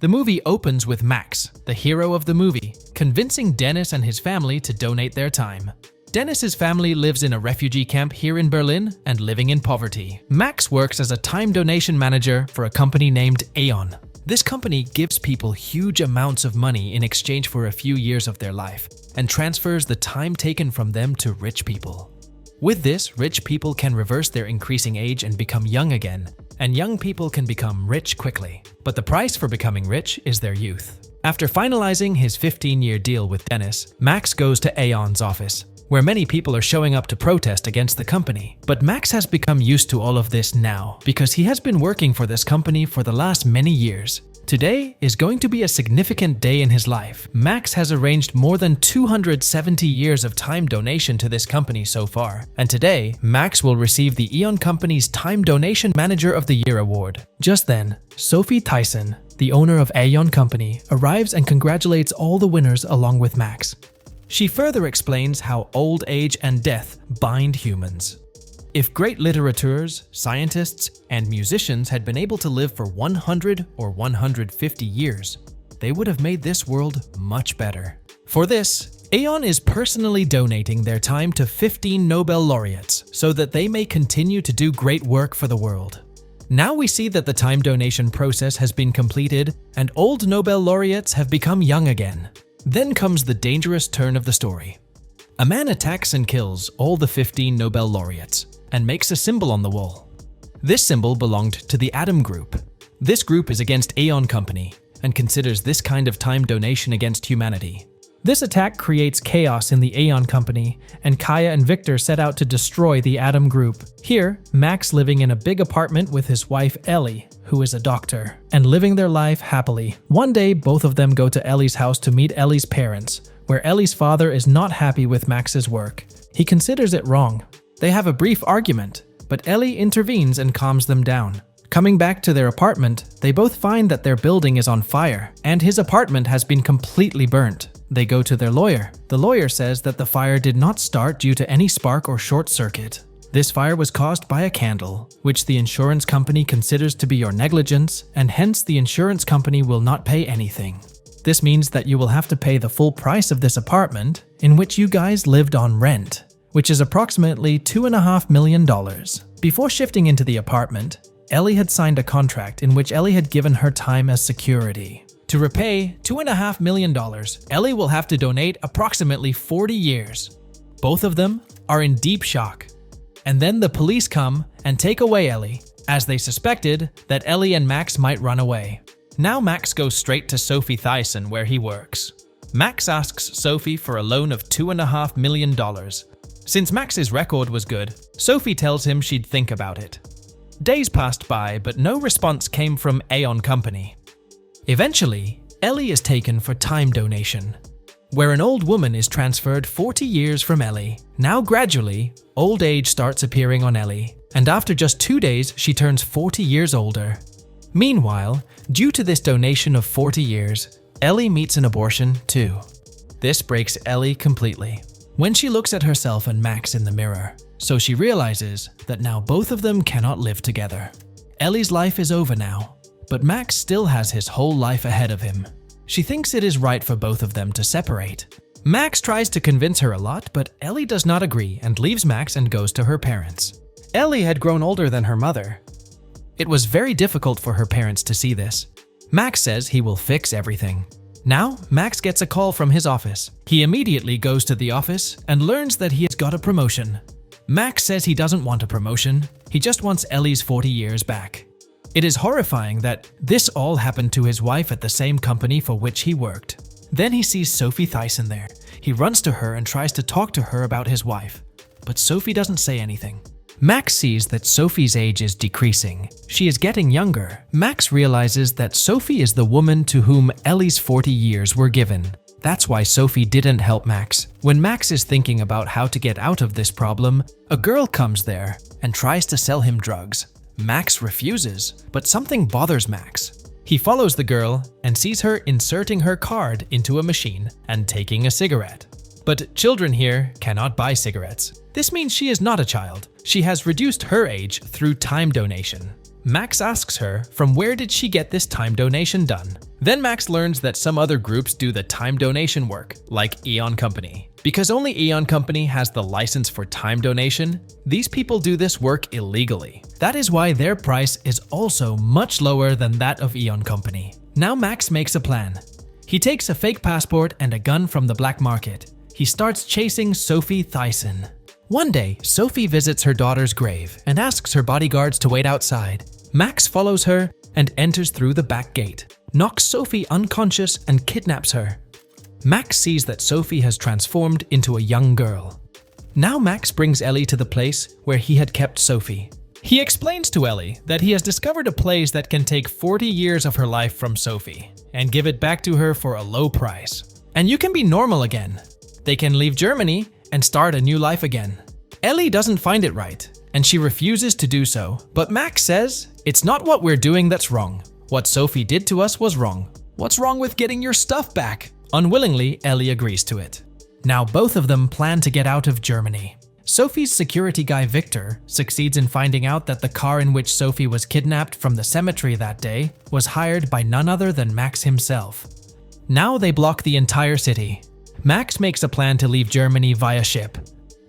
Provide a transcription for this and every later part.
The movie opens with Max, the hero of the movie, convincing Dennis and his family to donate their time. Dennis's family lives in a refugee camp here in Berlin and living in poverty. Max works as a time donation manager for a company named Aeon. This company gives people huge amounts of money in exchange for a few years of their life and transfers the time taken from them to rich people. With this, rich people can reverse their increasing age and become young again, and young people can become rich quickly. But the price for becoming rich is their youth. After finalizing his 15-year deal with Dennis, Max goes to Aeon's office, where many people are showing up to protest against the company. But Max has become used to all of this now, because he has been working for this company for the last many years. Today is going to be a significant day in his life. Max has arranged more than 270 years of time donation to this company so far, and today, Max will receive the Aeon Company's Time Donation Manager of the Year award. Just then, Sophie Tyson, the owner of Aeon Company, arrives and congratulates all the winners along with Max. She further explains how old age and death bind humans. If great literateurs, scientists, and musicians had been able to live for 100 or 150 years, they would have made this world much better. For this, Aeon is personally donating their time to 15 Nobel laureates so that they may continue to do great work for the world. Now we see that the time donation process has been completed and old Nobel laureates have become young again. Then comes the dangerous turn of the story. A man attacks and kills all the 15 Nobel laureates and makes a symbol on the wall. This symbol belonged to the Atom Group. This group is against Aeon Company and considers this kind of time donation against humanity. This attack creates chaos in the Aeon Company, and Kaya and Victor set out to destroy the Atom Group. Here, Max living in a big apartment with his wife Ellie, who is a doctor, and living their life happily. One day, both of them go to Ellie's house to meet Ellie's parents, where Ellie's father is not happy with Max's work. He considers it wrong. They have a brief argument, but Ellie intervenes and calms them down. Coming back to their apartment, they both find that their building is on fire, and his apartment has been completely burnt. They go to their lawyer. The lawyer says that the fire did not start due to any spark or short circuit. This fire was caused by a candle, which the insurance company considers to be your negligence, and hence the insurance company will not pay anything. This means that you will have to pay the full price of this apartment, in which you guys lived on rent, which is approximately $2.5 million. Before shifting into the apartment, Ellie had signed a contract in which Ellie had given her time as security. To repay $2.5 million, Ellie will have to donate approximately 40 years. Both of them are in deep shock. And then the police come and take away Ellie, as they suspected that Ellie and Max might run away. Now Max goes straight to Sophie Tyson where he works. Max asks Sophie for a loan of $2.5 million. Since Max's record was good, Sophie tells him she'd think about it. Days passed by, but no response came from Aeon Company. Eventually, Ellie is taken for time donation, where an old woman is transferred 40 years from Ellie. Now gradually, old age starts appearing on Ellie, and after just 2 days, she turns 40 years older. Meanwhile, due to this donation of 40 years, Ellie meets an abortion too. This breaks Ellie completely when she looks at herself and Max in the mirror, so she realizes that now both of them cannot live together. Ellie's life is over now, but Max still has his whole life ahead of him. She thinks it is right for both of them to separate. Max tries to convince her a lot, but Ellie does not agree and leaves Max and goes to her parents. Ellie had grown older than her mother. It was very difficult for her parents to see this. Max says he will fix everything. Now, Max gets a call from his office. He immediately goes to the office and learns that he has got a promotion. Max says he doesn't want a promotion, he just wants Ellie's 40 years back. It is horrifying that this all happened to his wife at the same company for which he worked. Then he sees Sophie Tyson there. He runs to her and tries to talk to her about his wife, but Sophie doesn't say anything. Max sees that Sophie's age is decreasing. She is getting younger. Max realizes that Sophie is the woman to whom Ellie's 40 years were given. That's why Sophie didn't help Max. When Max is thinking about how to get out of this problem, a girl comes there and tries to sell him drugs. Max refuses, but something bothers Max. He follows the girl and sees her inserting her card into a machine and taking a cigarette. But children here cannot buy cigarettes. This means she is not a child. She has reduced her age through time donation. Max asks her from where did she get this time donation done. Then Max learns that some other groups do the time donation work, like Eon Company. Because only Eon Company has the license for time donation, these people do this work illegally. That is why their price is also much lower than that of Eon Company. Now Max makes a plan. He takes a fake passport and a gun from the black market. He starts chasing Sophie Thyssen. One day, Sophie visits her daughter's grave and asks her bodyguards to wait outside. Max follows her and enters through the back gate, knocks Sophie unconscious and kidnaps her. Max sees that Sophie has transformed into a young girl. Now Max brings Ellie to the place where he had kept Sophie. He explains to Ellie that he has discovered a place that can take 40 years of her life from Sophie and give it back to her for a low price. And you can be normal again. They can leave Germany and start a new life again. Ellie doesn't find it right, and she refuses to do so. But Max says, it's not what we're doing that's wrong. What Sophie did to us was wrong. What's wrong with getting your stuff back? Unwillingly, Ellie agrees to it. Now both of them plan to get out of Germany. Sophie's security guy Victor succeeds in finding out that the car in which Sophie was kidnapped from the cemetery that day was hired by none other than Max himself. Now they block the entire city. Max makes a plan to leave Germany via ship,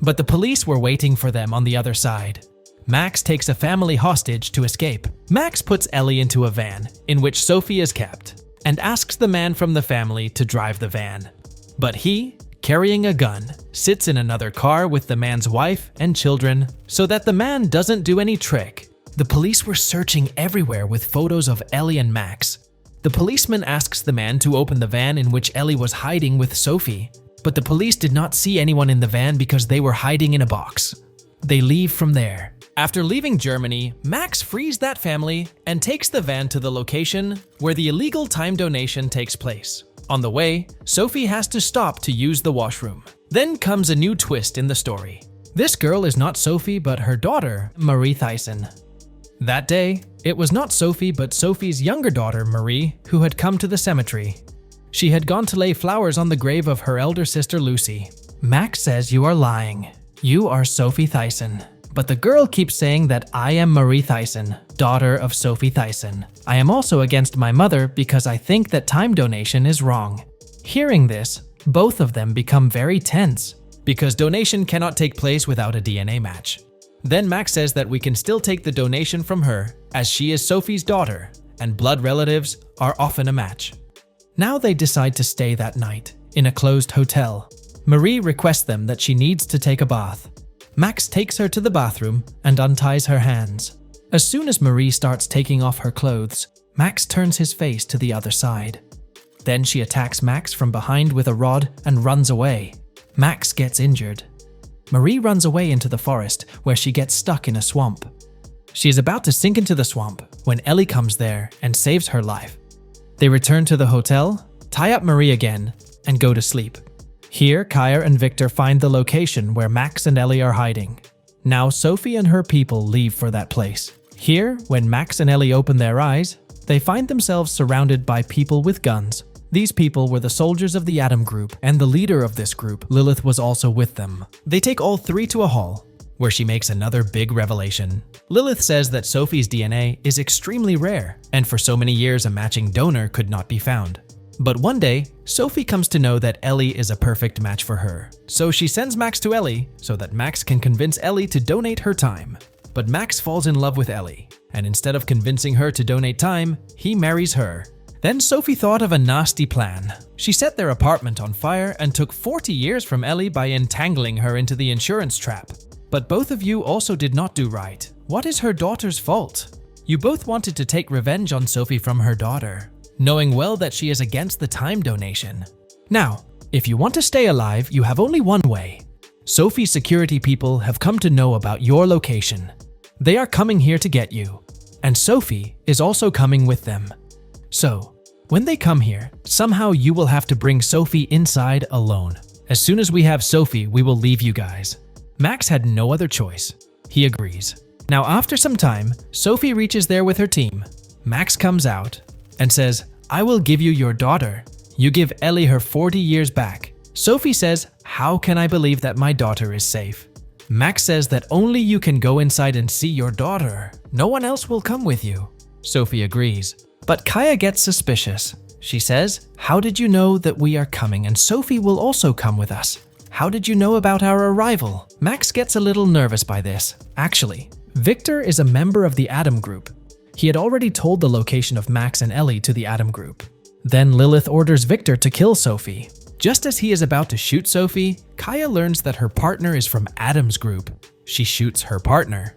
but the police were waiting for them on the other side. Max takes a family hostage to escape. Max puts Ellie into a van in which Sophie is kept and asks the man from the family to drive the van. But he, carrying a gun, sits in another car with the man's wife and children so that the man doesn't do any trick. The police were searching everywhere with photos of Ellie and Max. The policeman asks the man to open the van in which Ellie was hiding with Sophie, but the police did not see anyone in the van because they were hiding in a box. They leave from there. After leaving Germany, Max frees that family and takes the van to the location where the illegal time donation takes place. On the way, Sophie has to stop to use the washroom. Then comes a new twist in the story. This girl is not Sophie but her daughter, Marie Thyssen. That day, it was not Sophie but Sophie's younger daughter, Marie, who had come to the cemetery. She had gone to lay flowers on the grave of her elder sister Lucy. Max says you are lying. You are Sophie Thyssen. But the girl keeps saying that I am Marie Thyssen, daughter of Sophie Thyssen. I am also against my mother because I think that time donation is wrong. Hearing this, both of them become very tense because donation cannot take place without a DNA match. Then Max says that we can still take the donation from her as she is Sophie's daughter and blood relatives are often a match. Now they decide to stay that night in a closed hotel. Marie requests them that she needs to take a bath. Max takes her to the bathroom and unties her hands. As soon as Marie starts taking off her clothes, Max turns his face to the other side. Then she attacks Max from behind with a rod and runs away. Max gets injured. Marie runs away into the forest where she gets stuck in a swamp. She is about to sink into the swamp when Ellie comes there and saves her life. They return to the hotel, tie up Marie again, and go to sleep. Here, Kaya and Victor find the location where Max and Ellie are hiding. Now Sophie and her people leave for that place. Here, when Max and Ellie open their eyes, they find themselves surrounded by people with guns. These people were the soldiers of the Atom Group, and the leader of this group, Lilith, was also with them. They take all three to a hall, where she makes another big revelation. Lilith says that Sophie's DNA is extremely rare, and for so many years a matching donor could not be found. But one day, Sophie comes to know that Ellie is a perfect match for her. So she sends Max to Ellie so that Max can convince Ellie to donate her time. But Max falls in love with Ellie, and instead of convincing her to donate time, he marries her. Then Sophie thought of a nasty plan. She set their apartment on fire and took 40 years from Ellie by entangling her into the insurance trap. But both of you also did not do right. What is her daughter's fault? You both wanted to take revenge on Sophie from her daughter, knowing well that she is against the time donation. Now, if you want to stay alive, you have only one way. Sophie's security people have come to know about your location. They are coming here to get you, and Sophie is also coming with them. So, when they come here, somehow you will have to bring Sophie inside alone. As soon as we have Sophie, we will leave you guys. Max had no other choice. He agrees. Now, after some time, Sophie reaches there with her team. Max comes out and says, I will give you your daughter. You give Ellie her 40 years back. Sophie says, how can I believe that my daughter is safe? Max says that only you can go inside and see your daughter. No one else will come with you. Sophie agrees. But Kaya gets suspicious. She says, "How did you know that we are coming and Sophie will also come with us? How did you know about our arrival?" Max gets a little nervous by this. Actually, Victor is a member of the Adam group. He had already told the location of Max and Ellie to the Adam group. Then Lilith orders Victor to kill Sophie. Just as he is about to shoot Sophie, Kaya learns that her partner is from Adam's group. She shoots her partner.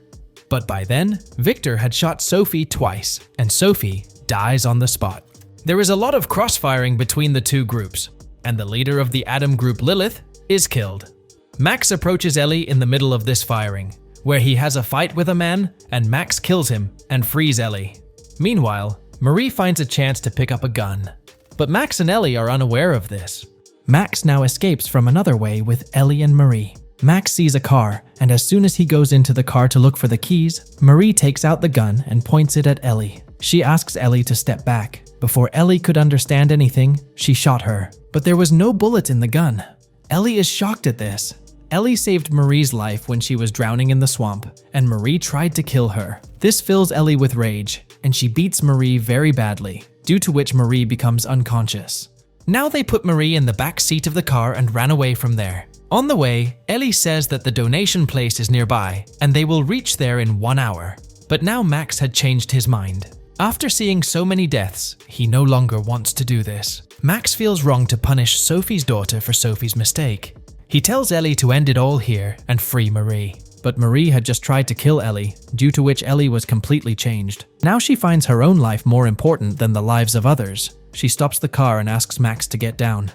But by then, Victor had shot Sophie twice, and Sophie dies on the spot. There is a lot of crossfiring between the two groups, and the leader of the Adam group, Lilith, is killed. Max approaches Ellie in the middle of this firing, where he has a fight with a man, and Max kills him and frees Ellie. Meanwhile, Marie finds a chance to pick up a gun. But Max and Ellie are unaware of this. Max now escapes from another way with Ellie and Marie. Max sees a car, and as soon as he goes into the car to look for the keys, Marie takes out the gun and points it at Ellie. She asks Ellie to step back. Before Ellie could understand anything, she shot her. But there was no bullet in the gun. Ellie is shocked at this. Ellie saved Marie's life when she was drowning in the swamp, and Marie tried to kill her. This fills Ellie with rage, and she beats Marie very badly, due to which Marie becomes unconscious. Now they put Marie in the back seat of the car and ran away from there. On the way, Ellie says that the donation place is nearby, and they will reach there in 1 hour. But now Max had changed his mind. After seeing so many deaths, he no longer wants to do this. Max feels wrong to punish Sophie's daughter for Sophie's mistake. He tells Ellie to end it all here and free Marie. But Marie had just tried to kill Ellie, due to which Ellie was completely changed. Now she finds her own life more important than the lives of others. She stops the car and asks Max to get down.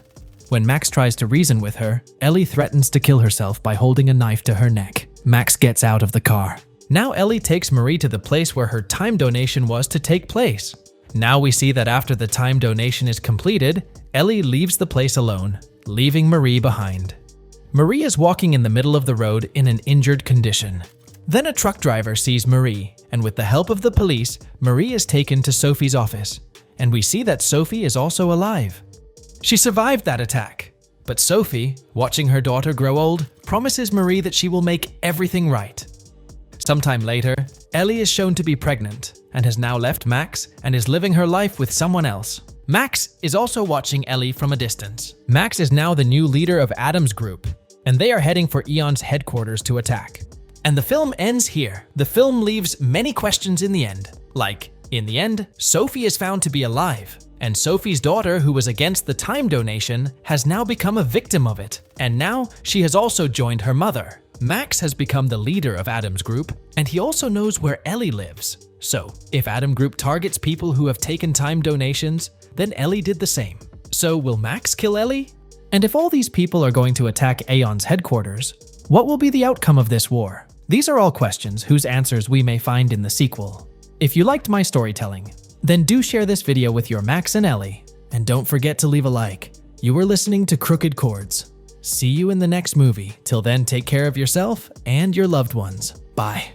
When Max tries to reason with her, Ellie threatens to kill herself by holding a knife to her neck. Max gets out of the car. Now Ellie takes Marie to the place where her time donation was to take place. Now we see that after the time donation is completed, Ellie leaves the place alone, leaving Marie behind. Marie is walking in the middle of the road in an injured condition. Then a truck driver sees Marie, and with the help of the police, Marie is taken to Sophie's office, and we see that Sophie is also alive. She survived that attack, but Sophie, watching her daughter grow old, promises Marie that she will make everything right. Sometime later, Ellie is shown to be pregnant and has now left Max and is living her life with someone else. Max is also watching Ellie from a distance. Max is now the new leader of Adam's group, and they are heading for Eon's headquarters to attack. And the film ends here. The film leaves many questions in the end. Like, in the end, Sophie is found to be alive, and Sophie's daughter, who was against the time donation, has now become a victim of it. And now she has also joined her mother. Max has become the leader of Adam's group, and he also knows where Ellie lives. So, if Adam group targets people who have taken time donations, then Ellie did the same. So will Max kill Ellie? And if all these people are going to attack Aeon's headquarters, what will be the outcome of this war? These are all questions whose answers we may find in the sequel. If you liked my storytelling, then do share this video with your Max and Ellie, and don't forget to leave a like. You were listening to Crooked Chords. See you in the next movie. Till then, take care of yourself and your loved ones. Bye.